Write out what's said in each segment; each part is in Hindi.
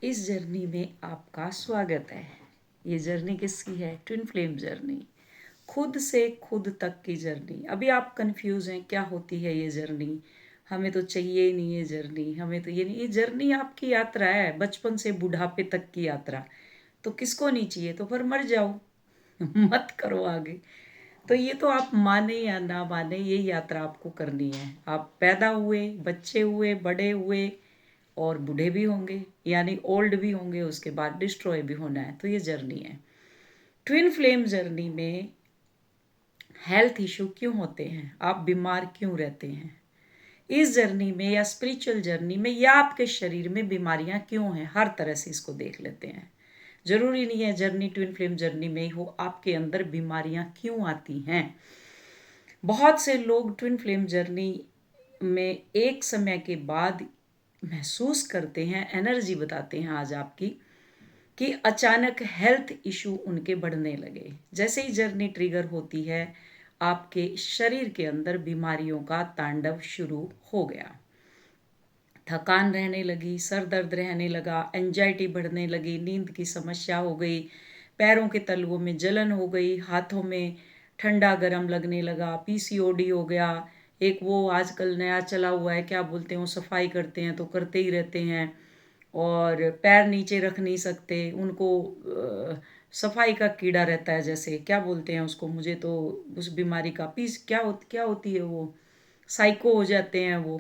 इस जर्नी में आपका स्वागत है। ये जर्नी किसकी है? ट्विन फ्लेम जर्नी, खुद से खुद तक की जर्नी। अभी आप कंफ्यूज हैं क्या होती है ये जर्नी, हमें तो चाहिए ही नहीं ये जर्नी, हमें तो ये नहीं। ये जर्नी आपकी यात्रा है, बचपन से बुढ़ापे तक की यात्रा। तो किसको नहीं चाहिए? तो फिर मर जाओ मत करो आगे। तो ये तो आप माने या ना माने, ये यात्रा आपको करनी है। आप पैदा हुए, बच्चे हुए, बड़े हुए और बूढ़े भी होंगे, यानी ओल्ड भी होंगे, उसके बाद डिस्ट्रॉय भी होना है। तो ये जर्नी है। ट्विन फ्लेम जर्नी में हेल्थ इशू क्यों होते हैं, आप बीमार क्यों रहते हैं, इस जर्नी में या स्पिरिचुअल जर्नी में या आपके शरीर में बीमारियां क्यों हैं, हर तरह से इसको देख लेते हैं। जरूरी नहीं है जर्नी ट्विन फ्लेम जर्नी में ही हो, आपके अंदर बीमारियां क्यों आती हैं। बहुत से लोग ट्विन फ्लेम जर्नी में एक समय के बाद महसूस करते हैं, एनर्जी बताते हैं आज आपकी, कि अचानक हेल्थ इशू उनके बढ़ने लगे। जैसे ही जर्नी ट्रिगर होती है, आपके शरीर के अंदर बीमारियों का तांडव शुरू हो गया। थकान रहने लगी, सर दर्द रहने लगा, एंजाइटी बढ़ने लगी, नींद की समस्या हो गई, पैरों के तलवों में जलन हो गई, हाथों में ठंडा गरम लगने लगा, पीसीओडी हो गया। एक वो आजकल नया चला हुआ है, क्या बोलते हैं, वो सफाई करते हैं तो करते ही रहते हैं और पैर नीचे रख नहीं सकते, उनको सफाई का कीड़ा रहता है, जैसे क्या बोलते हैं उसको, मुझे तो उस बीमारी का पीस क्या होती है वो, साइको हो जाते हैं वो।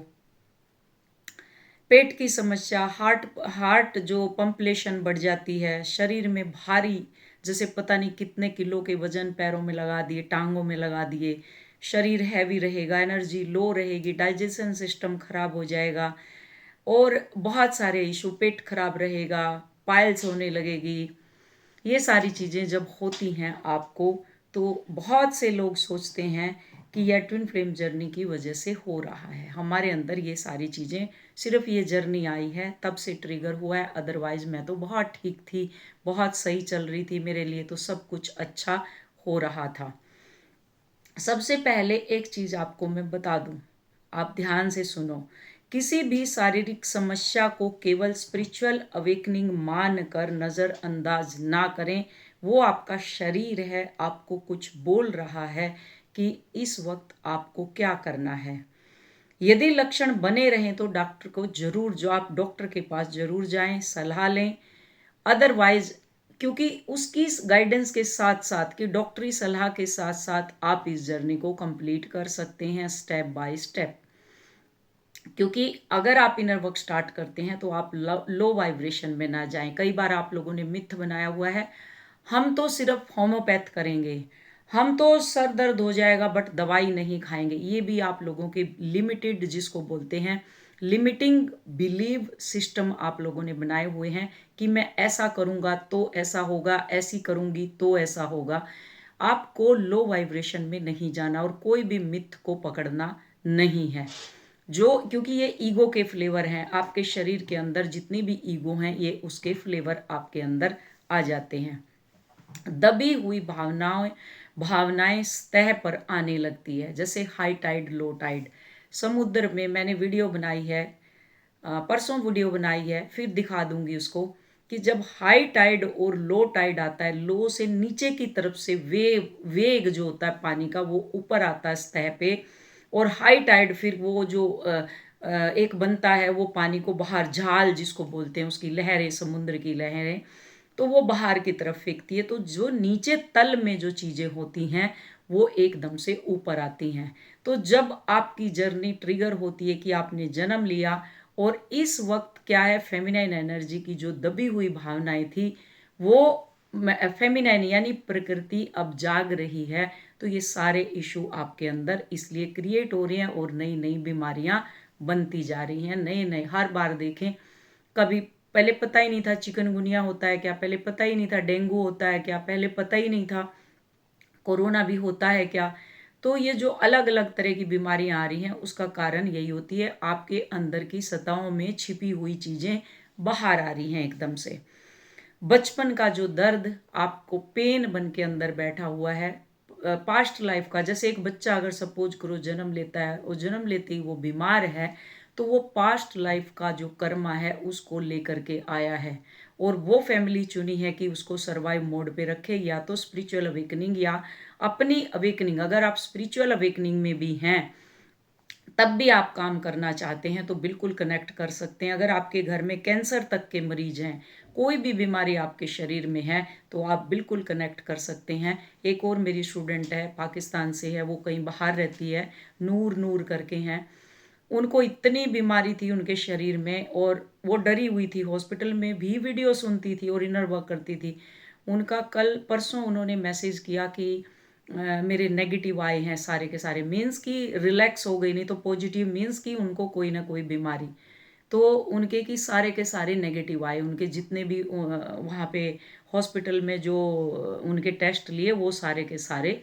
पेट की समस्या, हार्ट हार्ट जो पंपलेशन बढ़ जाती है, शरीर में भारी, जैसे पता नहीं कितने किलो के वजन पैरों में लगा दिए, टांगों में लगा दिए, शरीर हैवी रहेगा, एनर्जी लो रहेगी, डाइजेशन सिस्टम खराब हो जाएगा और बहुत सारे इशू, पेट खराब रहेगा, पाइल्स होने लगेगी। ये सारी चीज़ें जब होती हैं आपको, तो बहुत से लोग सोचते हैं कि यह ट्विन फ्लेम जर्नी की वजह से हो रहा है। हमारे अंदर ये सारी चीज़ें, सिर्फ ये जर्नी आई है तब से ट्रिगर हुआ है, अदरवाइज मैं तो बहुत ठीक थी, बहुत सही चल रही थी, मेरे लिए तो सब कुछ अच्छा हो रहा था। सबसे पहले एक चीज़ आपको मैं बता दूं, आप ध्यान से सुनो। किसी भी शारीरिक समस्या को केवल स्पिरिचुअल अवेकनिंग मान कर नज़रअंदाज ना करें। वो आपका शरीर है, आपको कुछ बोल रहा है कि इस वक्त आपको क्या करना है। यदि लक्षण बने रहें तो डॉक्टर को जरूर, जो आप डॉक्टर के पास जरूर जाएं, सलाह लें। अदरवाइज, क्योंकि उसकी गाइडेंस के साथ साथ, कि डॉक्टरी सलाह के साथ साथ आप इस जर्नी को कंप्लीट कर सकते हैं स्टेप बाय स्टेप। क्योंकि अगर आप इनर वर्क स्टार्ट करते हैं तो आप लो वाइब्रेशन में ना जाएं। कई बार आप लोगों ने मिथ बनाया हुआ है, हम तो सिर्फ होम्योपैथ करेंगे, हम तो सर दर्द हो जाएगा बट दवाई नहीं खाएंगे। ये भी आप लोगों के लिमिटेड, जिसको बोलते हैं लिमिटिंग बिलीव सिस्टम, आप लोगों ने बनाए हुए हैं कि मैं ऐसा करूंगा तो ऐसा होगा, ऐसी करूंगी तो ऐसा होगा। आपको लो वाइब्रेशन में नहीं जाना और कोई भी मिथ को पकड़ना नहीं है। जो, क्योंकि ये ईगो के फ्लेवर हैं, आपके शरीर के अंदर जितनी भी ईगो हैं, ये उसके फ्लेवर आपके अंदर आ जाते हैं। दबी हुई भावनाएं भावनाएं सतह पर आने लगती है, जैसे हाई टाइड, लो टाइड। समुद्र में मैंने वीडियो बनाई है, परसों वीडियो बनाई है, फिर दिखा दूंगी उसको, कि जब हाई टाइड और लो टाइड आता है, लो से नीचे की तरफ से वेग जो होता है पानी का, वो ऊपर आता है सतह पे, और हाई टाइड फिर वो जो एक बनता है, वो पानी को बाहर, झाल जिसको बोलते हैं, उसकी लहरें, समुद्र की लहरें, तो वो बाहर की तरफ फेंकती है। तो जो नीचे तल में जो चीज़ें होती हैं वो एकदम से ऊपर आती हैं। तो जब आपकी जर्नी ट्रिगर होती है कि आपने जन्म लिया और इस वक्त क्या है, फेमिनाइन एनर्जी की जो दबी हुई भावनाएं थी, वो फेमिनाइन यानी प्रकृति अब जाग रही है, तो ये सारे इशू आपके अंदर इसलिए क्रिएट हो रहे हैं और नई नई बीमारियां बनती जा रही हैं। नए नए हर बार देखें, कभी पहले पता ही नहीं था चिकनगुनिया होता है क्या, पहले पता ही नहीं था डेंगू होता है क्या, पहले पता ही नहीं था कोरोना भी होता है क्या। तो ये जो अलग अलग तरह की बीमारियां आ रही हैं, उसका कारण यही होती है, आपके अंदर की सतहों में छिपी हुई चीजें बाहर आ रही हैं एकदम से। बचपन का जो दर्द आपको पेन बन के अंदर बैठा हुआ है, पास्ट लाइफ का, जैसे एक बच्चा अगर सपोज करो जन्म लेता है और जन्म लेते ही वो बीमार है, तो वो पास्ट लाइफ का जो कर्मा है उसको लेकर के आया है, और वो फैमिली चुनी है कि उसको सर्वाइव मोड पे रखे, या तो स्पिरिचुअल अवेकनिंग या अपनी अवेकनिंग। अगर आप स्पिरिचुअल अवेकनिंग में भी हैं तब भी आप काम करना चाहते हैं तो बिल्कुल कनेक्ट कर सकते हैं। अगर आपके घर में कैंसर तक के मरीज हैं, कोई भी बीमारी आपके शरीर में है, तो आप बिल्कुल कनेक्ट कर सकते हैं। एक और मेरी स्टूडेंट है, पाकिस्तान से है, वो कहीं बाहर रहती है, नूर नूर करके हैं। उनको इतनी बीमारी थी उनके शरीर में और वो डरी हुई थी, हॉस्पिटल में भी वीडियो सुनती थी और इनर वर्क करती थी। उनका कल परसों उन्होंने मैसेज किया कि मेरे नेगेटिव आए हैं सारे के सारे, मीन्स कि रिलैक्स हो गई, नहीं तो पॉजिटिव मीन्स कि उनको कोई ना कोई बीमारी। तो उनके कि सारे के सारे नेगेटिव आए, उनके जितने भी वहाँ पे हॉस्पिटल में जो उनके टेस्ट लिए वो सारे के सारे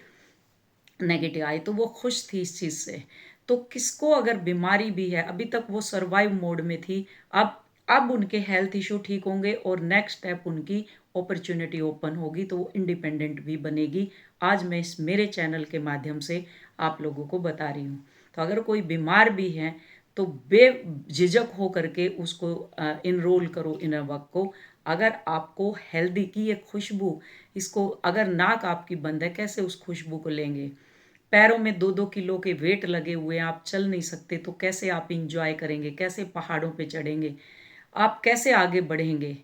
नेगेटिव आए, तो वो खुश थी इस चीज़ से। तो किसको अगर बीमारी भी है, अभी तक वो सर्वाइव मोड में थी, अब उनके हेल्थ इशू ठीक होंगे और नेक्स्ट स्टेप उनकी अपॉर्चुनिटी ओपन होगी, तो वो इंडिपेंडेंट भी बनेगी। आज मैं इस मेरे चैनल के माध्यम से आप लोगों को बता रही हूँ। तो अगर कोई बीमार भी है तो बेझिझक हो करके उसको इनरोल करो इनर वर्क को। अगर आपको हेल्दी की ये खुशबू, इसको अगर नाक आपकी बंद है, कैसे उस खुशबू को लेंगे? पैरों में 2-2 किलो के वेट लगे हुए हैं, आप चल नहीं सकते, तो कैसे आप इंजॉय करेंगे? कैसे पहाड़ों पे चढ़ेंगे? आप कैसे आगे बढ़ेंगे?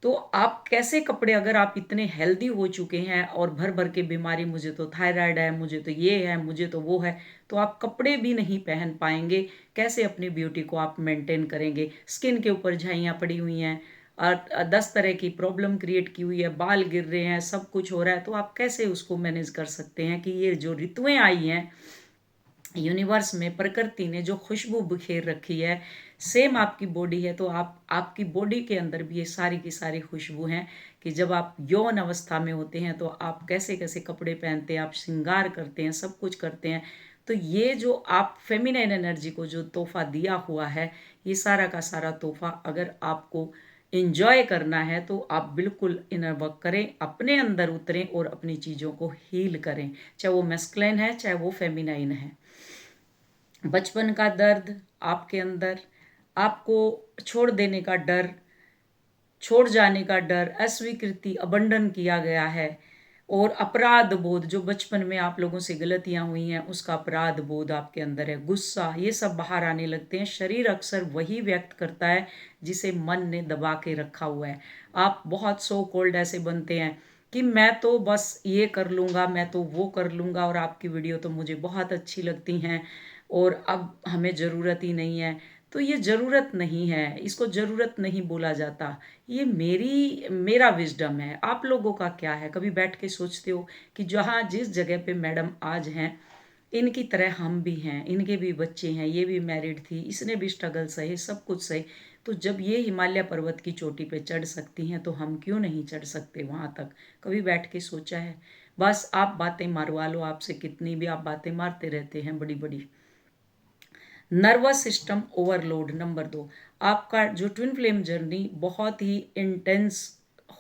तो आप कैसे कपड़े, अगर आप इतने हेल्दी हो चुके हैं और भर भर के बीमारी, मुझे तो थायराइड है, मुझे तो ये है, मुझे तो वो है, तो आप कपड़े भी नहीं पहन पाएंगे। कैसे अपनी ब्यूटी को आप मेंटेन करेंगे? स्किन के ऊपर झाइयाँ पड़ी हुई हैं और 10 तरह की प्रॉब्लम क्रिएट की हुई है, बाल गिर रहे हैं, सब कुछ हो रहा है, तो आप कैसे उसको मैनेज कर सकते हैं कि ये जो ऋतुएं आई हैं यूनिवर्स में, प्रकृति ने जो खुशबू बिखेर रखी है, सेम आपकी बॉडी है, तो आपकी बॉडी के अंदर भी ये सारी की सारी खुशबू हैं कि जब आप यौवन अवस्था में होते हैं तो आप कैसे कैसे कपड़े पहनते हैं, आप श्रृंगार करते हैं, सब कुछ करते हैं। तो ये जो आप फेमिनाइन एनर्जी को जो तोहफा दिया हुआ है, ये सारा का सारा तोहफा अगर आपको इंजॉय करना है तो आप बिल्कुल इनर वर्क करें, अपने अंदर उतरें और अपनी चीज़ों को हील करें, चाहे वो मैस्कुलिन है चाहे वो फेमिनाइन है। बचपन का दर्द आपके अंदर, आपको छोड़ देने का डर, छोड़ जाने का डर, अस्वीकृति, अबंडन किया गया है, और अपराध बोध, जो बचपन में आप लोगों से गलतियां हुई हैं उसका अपराध बोध आपके अंदर है, गुस्सा, ये सब बाहर आने लगते हैं। शरीर अक्सर वही व्यक्त करता है जिसे मन ने दबा के रखा हुआ है। आप बहुत सो कोल्ड ऐसे बनते हैं कि मैं तो बस ये कर लूँगा, मैं तो वो कर लूँगा, और आपकी वीडियो तो मुझे बहुत अच्छी लगती हैं और अब हमें ज़रूरत ही नहीं है। तो ये ज़रूरत नहीं है, इसको ज़रूरत नहीं बोला जाता। ये मेरा विजडम है। आप लोगों का क्या है? कभी बैठ के सोचते हो कि जहाँ जिस जगह पे मैडम आज हैं, इनकी तरह हम भी हैं, इनके भी बच्चे हैं, ये भी मैरिड थी, इसने भी स्ट्रगल सहे, सब कुछ सहे। तो जब ये हिमालय पर्वत की चोटी पे चढ़ सकती हैं तो हम क्यों नहीं चढ़ सकते वहाँ तक? कभी बैठ के सोचा है? बस आप बातें मारवा लो, आपसे कितनी भी आप बातें मारते रहते हैं बड़ी बड़ी। नर्वस सिस्टम ओवरलोड नंबर 2, आपका जो ट्विन फ्लेम जर्नी बहुत ही इंटेंस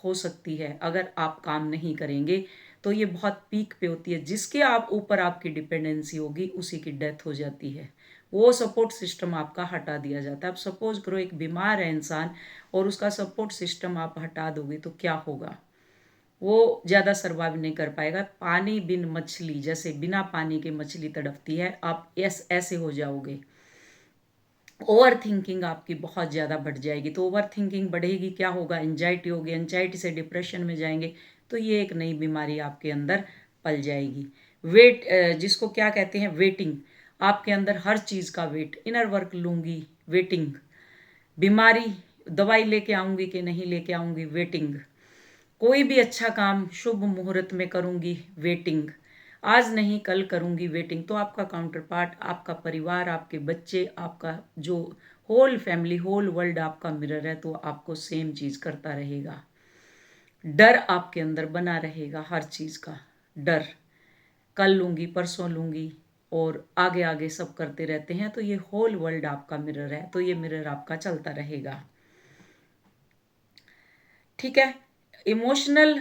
हो सकती है। अगर आप काम नहीं करेंगे तो ये बहुत पीक पे होती है, जिसके आप ऊपर आपकी डिपेंडेंसी होगी उसी की डेथ हो जाती है। वो सपोर्ट सिस्टम आपका हटा दिया जाता है। अब सपोज करो एक बीमार है इंसान और उसका सपोर्ट सिस्टम आप हटा दोगे तो क्या होगा? वो ज़्यादा सर्वाइव नहीं कर पाएगा। पानी बिन मछली, जैसे बिना पानी के मछली तड़पती है, आप ऐसे हो जाओगे। ओवर थिंकिंग आपकी बहुत ज़्यादा बढ़ जाएगी। तो ओवर थिंकिंग बढ़ेगी, क्या होगा? एंजाइटी होगी, एंजाइटी से डिप्रेशन में जाएंगे, तो ये एक नई बीमारी आपके अंदर पल जाएगी। वेट, जिसको क्या कहते हैं, वेटिंग, आपके अंदर हर चीज़ का वेट, इनर वर्क लूँगी, वेटिंग, बीमारी, दवाई लेके आऊँगी कि नहीं लेके आऊँगी, वेटिंग, कोई भी अच्छा काम शुभ मुहूर्त में करूँगी, वेटिंग, आज नहीं कल करूँगी, वेटिंग। तो आपका काउंटर पार्ट, आपका परिवार, आपके बच्चे, आपका जो होल फैमिली, होल वर्ल्ड आपका मिरर है, तो आपको सेम चीज़ करता रहेगा। डर आपके अंदर बना रहेगा, हर चीज़ का डर, कल लूँगी, परसों लूँगी, और आगे आगे सब करते रहते हैं। तो ये होल वर्ल्ड आपका मिरर है, तो ये मिरर आपका चलता रहेगा। ठीक है। इमोशनल,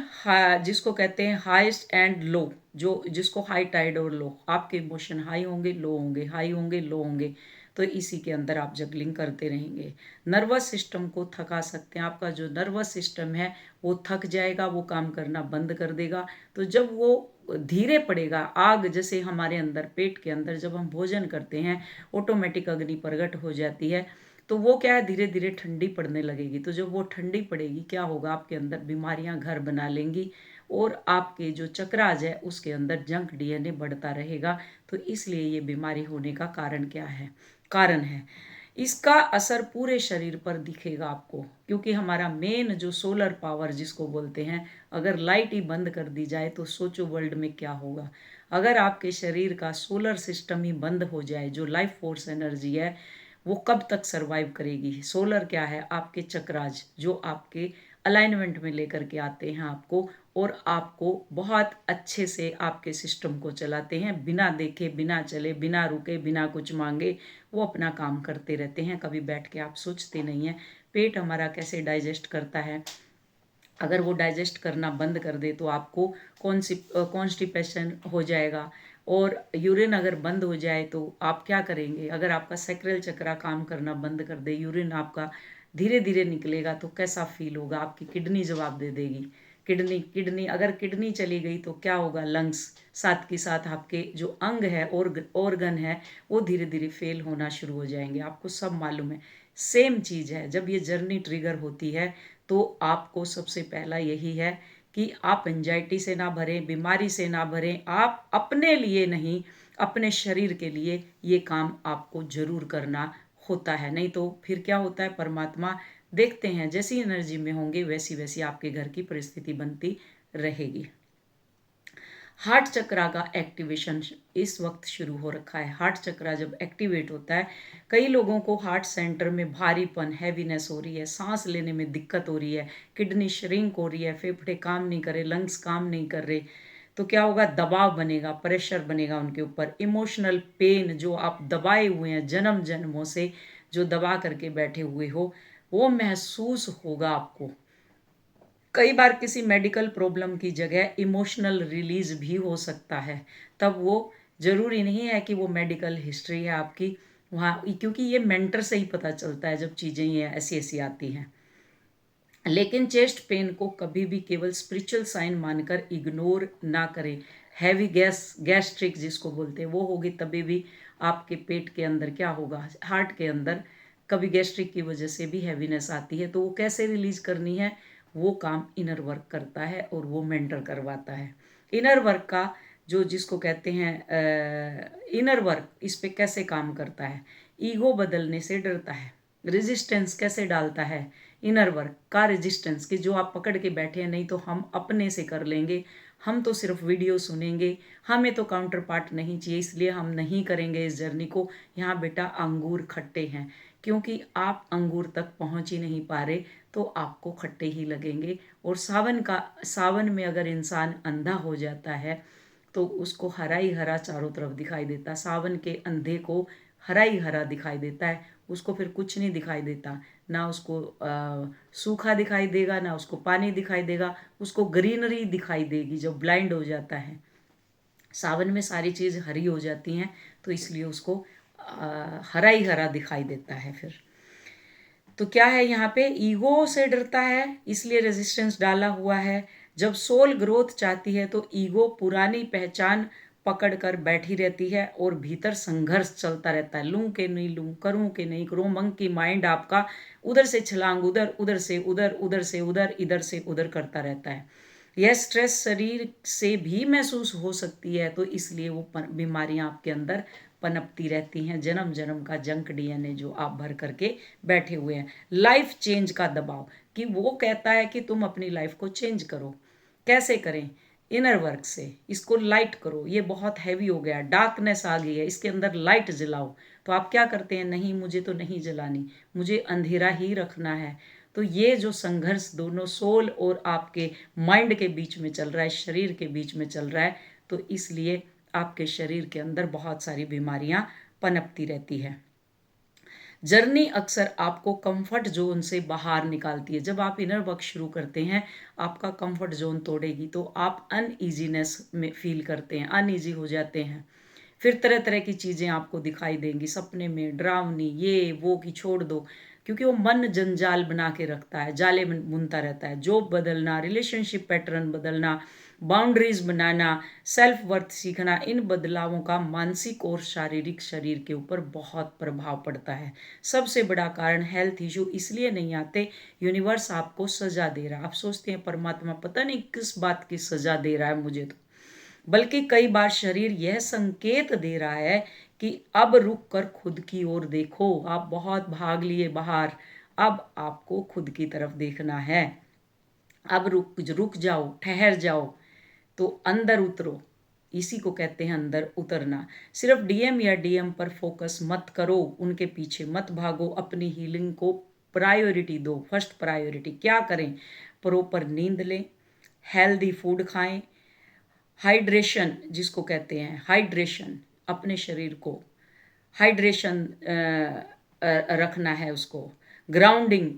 जिसको कहते हैं हाईएस्ट एंड लो, जो जिसको हाई टाइड और लो, आपके इमोशन हाई होंगे, लो होंगे, हाई होंगे, लो होंगे। तो इसी के अंदर आप जगलिंग करते रहेंगे। नर्वस सिस्टम को थका सकते हैं। आपका जो नर्वस सिस्टम है वो थक जाएगा, वो काम करना बंद कर देगा। तो जब वो धीरे पड़ेगा, आग जैसे हमारे अंदर पेट के अंदर जब हम भोजन करते हैं ऑटोमेटिक अग्नि प्रकट हो जाती है, तो वो क्या है धीरे धीरे ठंडी पड़ने लगेगी। तो जब वो ठंडी पड़ेगी क्या होगा, आपके अंदर बीमारियां घर बना लेंगी और आपके जो चक्राज है उसके अंदर जंक डीएनए बढ़ता रहेगा। तो इसलिए ये बीमारी होने का कारण है। इसका असर पूरे शरीर पर दिखेगा आपको, क्योंकि हमारा मेन जो सोलर पावर जिसको बोलते हैं, अगर लाइट ही बंद कर दी जाए तो सोचो वर्ल्ड में क्या होगा। अगर आपके शरीर का सोलर सिस्टम ही बंद हो जाए, जो लाइफ फोर्स एनर्जी है वो कब तक सरवाइव करेगी। सोलर क्या है, आपके चक्राज जो आपके अलाइनमेंट में लेकर के आते हैं आपको, और आपको बहुत अच्छे से आपके सिस्टम को चलाते हैं, बिना देखे, बिना चले, बिना रुके, बिना कुछ मांगे वो अपना काम करते रहते हैं। कभी बैठ के आप सोचते नहीं हैं पेट हमारा कैसे डाइजेस्ट करता है। अगर वो डाइजेस्ट करना बंद कर दे तो आपको कॉन्स्टिपेशन हो जाएगा। और यूरिन अगर बंद हो जाए तो आप क्या करेंगे, अगर आपका सैक्रल चक्रा काम करना बंद कर दे, यूरिन आपका धीरे धीरे निकलेगा तो कैसा फील होगा। आपकी किडनी जवाब दे देगी। किडनी अगर किडनी चली गई तो क्या होगा, लंग्स, साथ के साथ आपके जो अंग है ऑर्गन है वो धीरे धीरे फेल होना शुरू हो जाएंगे। आपको सब मालूम है। सेम चीज़ है, जब ये जर्नी ट्रिगर होती है तो आपको सबसे पहला यही है कि आप एंजाइटी से ना भरें, बीमारी से ना भरें। आप अपने लिए नहीं, अपने शरीर के लिए ये काम आपको जरूर करना होता है। नहीं तो फिर क्या होता है, परमात्मा देखते हैं जैसी एनर्जी में होंगे वैसी वैसी आपके घर की परिस्थिति बनती रहेगी। हार्ट चक्रा का एक्टिवेशन इस वक्त शुरू हो रखा है। हार्ट चक्रा जब एक्टिवेट होता है, कई लोगों को हार्ट सेंटर में भारीपन, हैवीनेस हो रही है, सांस लेने में दिक्कत हो रही है, किडनी श्रिंक हो रही है, फेफड़े काम नहीं कर रहे, लंग्स काम नहीं कर रहे, तो क्या होगा, दबाव बनेगा, प्रेशर बनेगा उनके ऊपर। इमोशनल पेन जो आप दबाए हुए हैं जन्म जन्मों से, जो दबा करके बैठे हुए हो, वो महसूस होगा आपको। कई बार किसी मेडिकल प्रॉब्लम की जगह इमोशनल रिलीज भी हो सकता है। तब वो जरूरी नहीं है कि वो मेडिकल हिस्ट्री है आपकी वहाँ, क्योंकि ये मेंटर से ही पता चलता है जब चीज़ें ये ऐसी ऐसी आती हैं। लेकिन चेस्ट पेन को कभी भी केवल स्पिरिचुअल साइन मानकर इग्नोर ना करें। हैवी गैस्ट्रिक जिसको बोलते हैं वो होगी, तभी भी आपके पेट के अंदर क्या होगा, हार्ट के अंदर कभी गैस्ट्रिक की वजह से भी हैवीनेस आती है। तो वो कैसे रिलीज करनी है, वो काम इनर वर्क करता है और वो मेंटर करवाता है। इनर वर्क का जो जिसको कहते हैं इनर वर्क, इस पे कैसे काम करता है, ईगो बदलने से डरता है। रेजिस्टेंस कैसे डालता है, इनर वर्क का रेजिस्टेंस, कि जो आप पकड़ के बैठे हैं नहीं तो हम अपने से कर लेंगे, हम तो सिर्फ वीडियो सुनेंगे, हमें तो काउंटर पार्ट नहीं चाहिए, इसलिए हम नहीं करेंगे इस जर्नी को। यहाँ बेटा अंगूर खट्टे हैं, क्योंकि आप अंगूर तक पहुँच ही नहीं पा रहे तो आपको खट्टे ही लगेंगे। और सावन में अगर इंसान अंधा हो जाता है तो उसको हरा ही हरा चारों तरफ दिखाई देता, सावन के अंधे को हरा ही हरा दिखाई देता है, उसको फिर कुछ नहीं दिखाई देता, ना उसको सूखा दिखाई देगा, ना उसको पानी दिखाई देगा, उसको ग्रीनरी दिखाई देगी जब ब्लाइंड हो जाता है। सावन में सारी चीज़ हरी हो जाती हैं तो इसलिए उसको हरा ही हरा दिखाई देता है फिर। तो क्या है, यहाँ पे ईगो से डरता है इसलिए रेजिस्टेंस डाला हुआ है। जब सोल ग्रोथ चाहती है तो ईगो पुरानी पहचान पकड़ कर बैठी रहती है और भीतर संघर्ष चलता रहता है। लूं के नहीं लूं, करूं के नहीं करूं, मंकी माइंड आपका उधर से छलांग उधर, उधर से उधर, उधर से उधर, इधर से उधर करता रहता है। यह स्ट्रेस शरीर से भी महसूस हो सकती है, तो इसलिए वो बीमारियां आपके अंदर पनपती रहती हैं। जन्म जन्म का जंक डीएनए जो आप भर करके बैठे हुए हैं। लाइफ चेंज का दबाव, कि वो कहता है कि तुम अपनी लाइफ को चेंज करो। कैसे करें, इनर वर्क से। इसको लाइट करो, ये बहुत हैवी हो गया, डार्कनेस आ गई है, इसके अंदर लाइट जलाओ। तो आप क्या करते हैं, नहीं मुझे तो नहीं जलानी, मुझे अंधेरा ही रखना है। तो ये जो संघर्ष दोनों सोल और आपके माइंड के बीच में चल रहा है, शरीर के बीच में चल रहा है, तो इसलिए आपके शरीर के अंदर बहुत सारी बीमारियां पनपती रहती है। जर्नी अक्सर आपको कंफर्ट जोन से बाहर निकालती है। जब आप इनर वर्क शुरू करते हैं, आपका कंफर्ट जोन तोड़ेगी तो आप अनईजीनेस में फील करते हैं, अनईजी हो जाते हैं। फिर तरह तरह की चीज़ें आपको दिखाई देंगी सपने में, डरावनी, ये वो की छोड़ दो, क्योंकि वो मन जंजाल बना के रखता है, जाले बुनता रहता है। जॉब बदलना, रिलेशनशिप पैटर्न बदलना, बाउंड्रीज बनाना, सेल्फ वर्थ सीखना, इन बदलावों का मानसिक और शारीरिक शरीर के ऊपर बहुत प्रभाव पड़ता है। सबसे बड़ा कारण हेल्थ इशू इसलिए नहीं आते, यूनिवर्स आपको सजा दे रहा है। आप सोचते हैं परमात्मा पता नहीं किस बात की सजा दे रहा है मुझे, तो बल्कि कई बार शरीर यह संकेत दे रहा है कि अब रुक कर खुद की ओर देखो। आप बहुत भाग लिए बाहर, अब आपको खुद की तरफ देखना है। अब रुक रुक जाओ, ठहर जाओ, तो अंदर उतरो। इसी को कहते हैं अंदर उतरना। सिर्फ डीएम या डीएम पर फोकस मत करो, उनके पीछे मत भागो, अपनी हीलिंग को प्रायोरिटी दो। फर्स्ट प्रायोरिटी क्या करें? प्रॉपर नींद लें, हेल्दी फूड खाएं, हाइड्रेशन जिसको कहते हैं, हाइड्रेशन, अपने शरीर को हाइड्रेशन रखना है उसको। ग्राउंडिंग,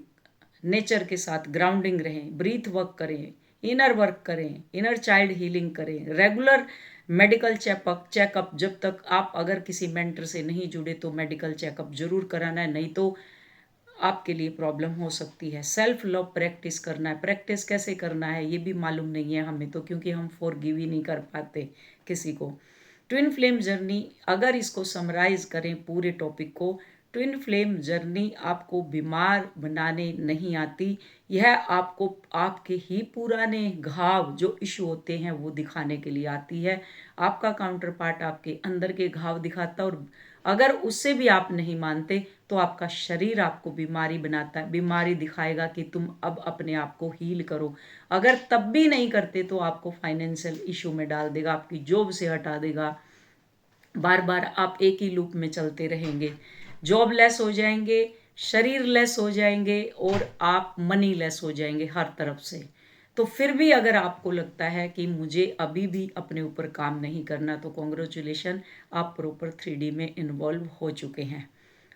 नेचर के साथ ग्राउंडिंग रहें, ब्रीथ वर्क करें, इनर वर्क करें, इनर चाइल्ड हीलिंग करें, रेगुलर मेडिकल चेकअप जब तक आप अगर किसी मेंटर से नहीं जुड़े तो मेडिकल चेकअप जरूर कराना है, नहीं तो आपके लिए प्रॉब्लम हो सकती है। सेल्फ लव प्रैक्टिस करना है। प्रैक्टिस कैसे करना है ये भी मालूम नहीं है हमें तो, क्योंकि हम फॉरगिव ही नहीं कर पाते किसी को। ट्विन फ्लेम जर्नी, अगर इसको समराइज करें पूरे टॉपिक को, ट्विन फ्लेम जर्नी आपको बीमार बनाने नहीं आती, यह आपको आपके ही पुराने घाव जो इशू होते हैं वो दिखाने के लिए आती है। आपका काउंटर पार्ट आपके अंदर के घाव दिखाता है, और अगर उससे भी आप नहीं मानते तो आपका शरीर आपको बीमारी बनाता है, बीमारी दिखाएगा कि तुम अब अपने आप को हील करो। अगर तब भी नहीं करते तो आपको फाइनेंशियल इशू में डाल देगा, आपकी जॉब से हटा देगा, बार बार आप एक ही लूप में चलते रहेंगे, जॉब लेस हो जाएंगे, शरीर लेस हो जाएंगे, और आप मनी लेस हो जाएंगे हर तरफ से। तो फिर भी अगर आपको लगता है कि मुझे अभी भी अपने ऊपर काम नहीं करना, तो कॉन्ग्रेचुलेशन, आप प्रॉपर 3D में इन्वॉल्व हो चुके हैं।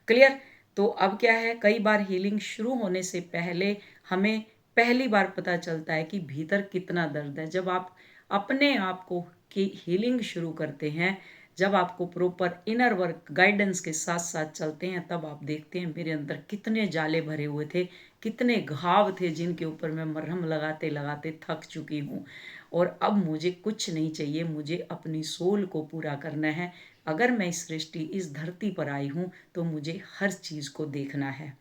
क्लियर? तो अब क्या है, कई बार हीलिंग शुरू होने से पहले हमें पहली बार पता चलता है कि भीतर कितना दर्द है। जब आप अपने आप को की हीलिंग शुरू करते हैं, जब आपको प्रॉपर इनर वर्क गाइडेंस के साथ साथ चलते हैं, तब आप देखते हैं मेरे अंदर कितने जाले भरे हुए थे, कितने घाव थे जिनके ऊपर मैं मरहम लगाते लगाते थक चुकी हूँ। और अब मुझे कुछ नहीं चाहिए, मुझे अपनी सोल को पूरा करना है। अगर मैं इस सृष्टि, इस धरती पर आई हूँ तो मुझे हर चीज़ को देखना है।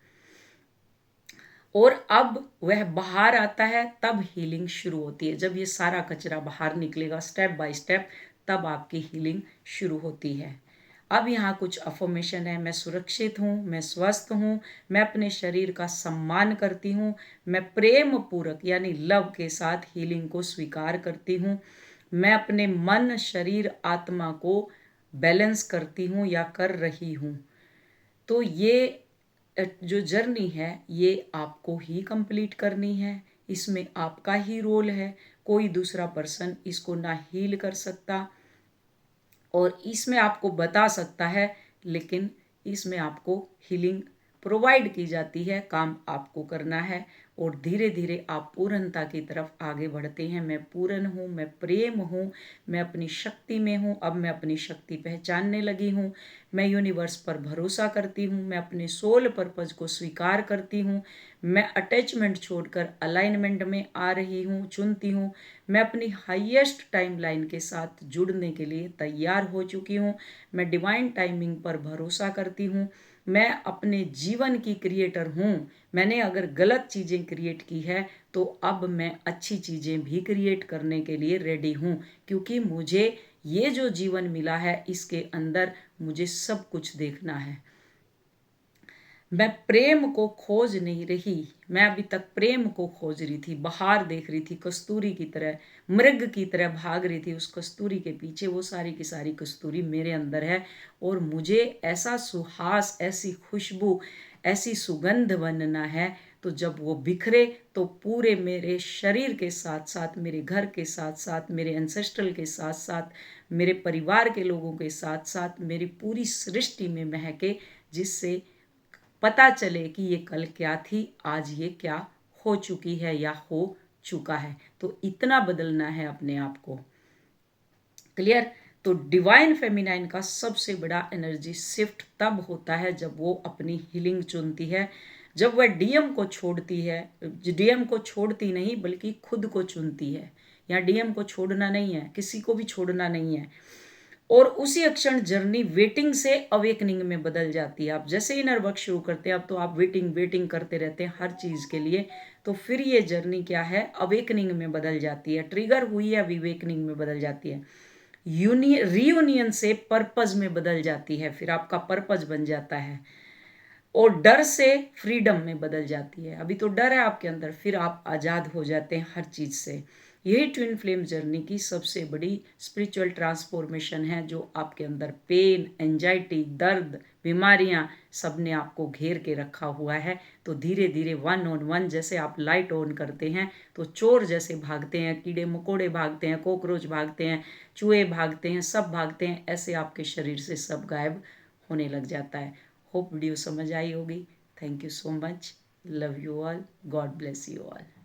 और अब वह बाहर आता है, तब हीलिंग शुरू होती है। जब ये सारा कचरा बाहर निकलेगा स्टेप बाय स्टेप, तब आपकी हीलिंग शुरू होती है। अब यहाँ कुछ अफर्मेशन है। मैं सुरक्षित हूँ, मैं स्वस्थ हूँ, मैं अपने शरीर का सम्मान करती हूँ, मैं प्रेम पूर्वक यानी लव के साथ हीलिंग को स्वीकार करती हूँ, मैं अपने मन, शरीर, आत्मा को बैलेंस करती हूँ या कर रही हूँ। तो ये जो जर्नी है ये आपको ही कंप्लीट करनी है, इसमें आपका ही रोल है, कोई दूसरा पर्सन इसको ना हील कर सकता, और इसमें आपको बता सकता है, लेकिन इसमें आपको हीलिंग प्रोवाइड की जाती है, काम आपको करना है, और धीरे धीरे आप पूर्णता की तरफ आगे बढ़ते हैं। मैं पूर्ण हूँ, मैं प्रेम हूँ, मैं अपनी शक्ति में हूँ, अब मैं अपनी शक्ति पहचानने लगी हूँ, मैं यूनिवर्स पर भरोसा करती हूँ, मैं अपने सोल पर्पज को स्वीकार करती हूँ, मैं अटैचमेंट छोड़कर अलाइनमेंट में आ रही हूँ, चुनती हूँ, मैं अपनी हाईएस्ट टाइमलाइन के साथ जुड़ने के लिए तैयार हो चुकी हूँ, मैं डिवाइन टाइमिंग पर भरोसा करती हूँ, मैं अपने जीवन की क्रिएटर हूँ। मैंने अगर गलत चीज़ें क्रिएट की है तो अब मैं अच्छी चीज़ें भी क्रिएट करने के लिए रेडी हूँ, क्योंकि मुझे ये जो जीवन मिला है इसके अंदर मुझे सब कुछ देखना है। मैं प्रेम को खोज नहीं रही, मैं अभी तक प्रेम को खोज रही थी, बाहर देख रही थी, कस्तूरी की तरह, मृग की तरह भाग रही थी उस कस्तूरी के पीछे। वो सारी की सारी कस्तूरी मेरे अंदर है, और मुझे ऐसा सुहास, ऐसी खुशबू, ऐसी सुगंध बनना है। तो जब वो बिखरे तो पूरे मेरे शरीर के साथ साथ, मेरे घर के साथ साथ, मेरे एंसेस्ट्रल के साथ साथ, मेरे परिवार के लोगों के साथ साथ मेरी पूरी सृष्टि में महके, जिससे पता चले कि ये कल क्या थी, आज ये क्या हो चुकी है या हो चुका है। तो इतना बदलना है अपने आप को। क्लियर? तो डिवाइन फेमिनाइन का सबसे बड़ा एनर्जी शिफ्ट तब होता है जब वो अपनी हीलिंग चुनती है, जब वह डीएम को छोड़ती है, डीएम को छोड़ती नहीं बल्कि खुद को चुनती है। यहाँ डीएम को छोड़ना नहीं है, किसी को भी छोड़ना नहीं है। और उसी अक्षण जर्नी वेटिंग से अवेकनिंग में बदल जाती है। आप जैसे इनर वर्क शुरू करते हैं, अब तो आप वेटिंग करते रहते हैं हर चीज़ के लिए, तो फिर ये जर्नी क्या है, अवेकनिंग में बदल जाती है। ट्रिगर हुई है, अवेकनिंग में बदल जाती है। रीयूनियन से पर्पज में बदल जाती है, फिर आपका पर्पज बन जाता है। और डर से फ्रीडम में बदल जाती है। अभी तो डर है आपके अंदर, फिर आप आज़ाद हो जाते हैं हर चीज़ से। यही ट्विन फ्लेम जर्नी की सबसे बड़ी स्पिरिचुअल ट्रांसफॉर्मेशन है, जो आपके अंदर पेन, एंजाइटी, दर्द, बीमारियां सब ने आपको घेर के रखा हुआ है। तो धीरे धीरे 1 on 1 जैसे आप लाइट ऑन करते हैं तो चोर जैसे भागते हैं, कीड़े मकोड़े भागते हैं, कॉकरोच भागते हैं, चूहे भागते हैं, सब भागते हैं, ऐसे आपके शरीर से सब गायब होने लग जाता है। होप वीडियो समझ आई होगी। Thank you so much. Love you all. God bless you all.